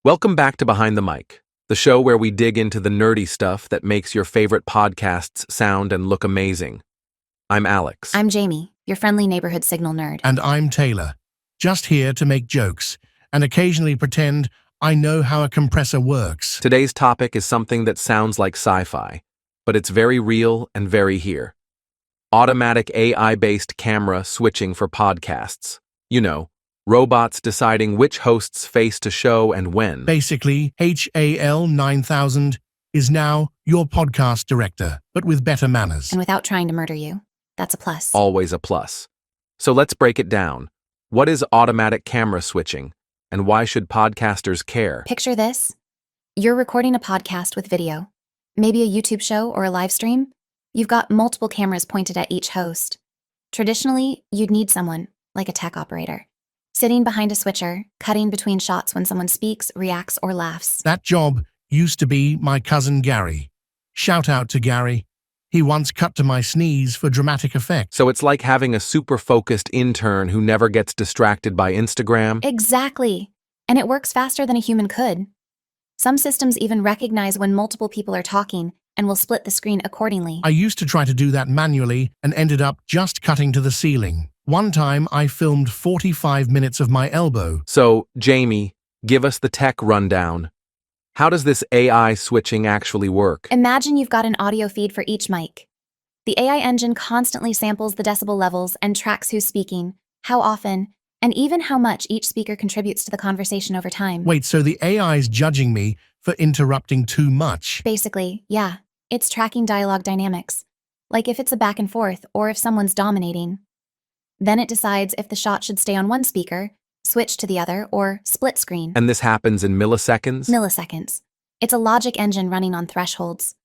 Welcome back to Behind the Mic, the show where we dig into the nerdy stuff that makes your favorite podcasts sound and look amazing. I'm Alex. I'm Jamie, your friendly neighborhood signal nerd. And I'm Taylor, just here to make jokes and occasionally pretend I know how a compressor works. Today's topic is something that sounds like sci-fi, but it's very real and very here. Automatic AI-based camera switching for podcasts. You know, robots deciding which host's face to show and when. Basically, HAL 9000 is now your podcast director, but with better manners. And without trying to murder you. That's a plus. Always a plus. So let's break it down. What is automatic camera switching, and why should podcasters care? Picture this. You're recording a podcast with video, maybe a YouTube show or a live stream. You've got multiple cameras pointed at each host. Traditionally, you'd need someone, like a tech operator, sitting behind a switcher, cutting between shots when someone speaks, reacts, or laughs. That job used to be my cousin Gary. Shout out to Gary. He once cut to my sneeze for dramatic effect. So it's like having a super focused intern who never gets distracted by Instagram? Exactly. And it works faster than a human could. Some systems even recognize when multiple people are talking and will split the screen accordingly. I used to try to do that manually and ended up just cutting to the ceiling. One time, I filmed 45 minutes of my elbow. So, Jamie, give us the tech rundown. How does this AI switching actually work? Imagine you've got an audio feed for each mic. The AI engine constantly samples the decibel levels and tracks who's speaking, how often, and even how much each speaker contributes to the conversation over time. Wait, so the AI's judging me for interrupting too much? Basically, yeah. It's tracking dialogue dynamics, like if it's a back and forth or if someone's dominating. Then it decides if the shot should stay on one speaker, switch to the other, or split screen. And this happens in milliseconds? Milliseconds. It's a logic engine running on thresholds.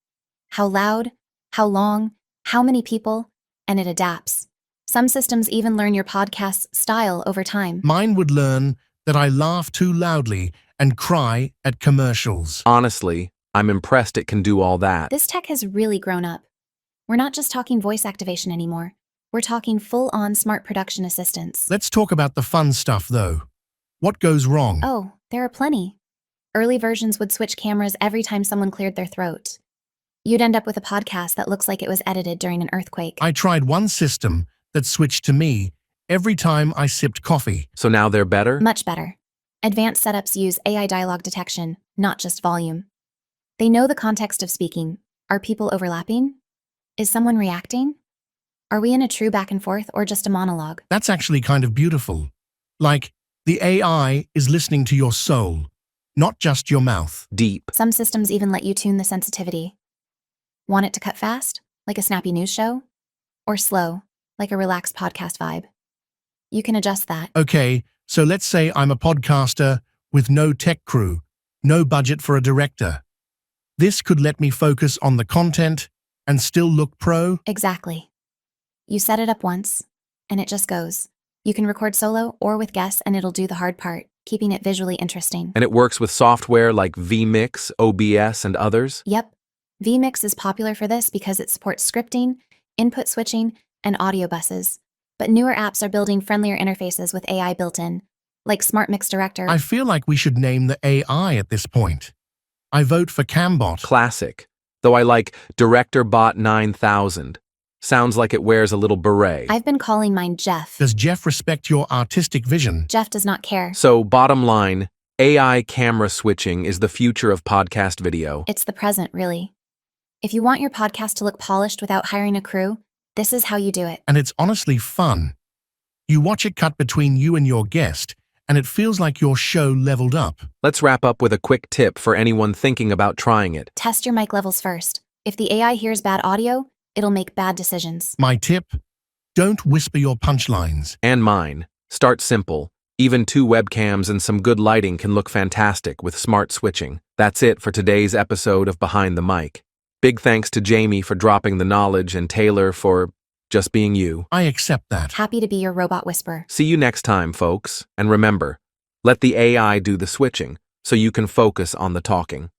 How loud, how long, how many people, and it adapts. Some systems even learn your podcast's style over time. Mine would learn that I laugh too loudly and cry at commercials. Honestly, I'm impressed it can do all that. This tech has really grown up. We're not just talking voice activation anymore. We're talking full-on smart production assistants. Let's talk about the fun stuff, though. What goes wrong? Oh, there are plenty. Early versions would switch cameras every time someone cleared their throat. You'd end up with a podcast that looks like it was edited during an earthquake. I tried one system that switched to me every time I sipped coffee. So now they're better? Much better. Advanced setups use AI dialogue detection, not just volume. They know the context of speaking. Are people overlapping? Is someone reacting? Are we in a true back and forth or just a monologue? That's actually kind of beautiful. Like, the AI is listening to your soul, not just your mouth. Deep. Some systems even let you tune the sensitivity. Want it to cut fast, like a snappy news show? Or slow, like a relaxed podcast vibe? You can adjust that. Okay, so let's say I'm a podcaster with no tech crew, no budget for a director. This could let me focus on the content and still look pro? Exactly. You set it up once, and it just goes. You can record solo or with guests, and it'll do the hard part, keeping it visually interesting. And it works with software like vMix, OBS, and others? Yep. vMix is popular for this because it supports scripting, input switching, and audio buses. But newer apps are building friendlier interfaces with AI built in, like SmartMix Director. I feel like we should name the AI at this point. I vote for Cambot. Classic. Though I like Director Bot 9000. Sounds like it wears a little beret. I've been calling mine Jeff. Does Jeff respect your artistic vision? Jeff does not care. So, bottom line, AI camera switching is the future of podcast video. It's the present, really. If you want your podcast to look polished without hiring a crew, this is how you do it. And it's honestly fun. You watch it cut between you and your guest, and it feels like your show leveled up. Let's wrap up with a quick tip for anyone thinking about trying it. Test your mic levels first. If the AI hears bad audio, it'll make bad decisions. My tip? Don't whisper your punchlines. And mine. Start simple. Even 2 webcams and some good lighting can look fantastic with smart switching. That's it for today's episode of Behind the Mic. Big thanks to Jamie for dropping the knowledge and Taylor for just being you. I accept that. Happy to be your robot whisperer. See you next time, folks. And remember, let the AI do the switching so you can focus on the talking.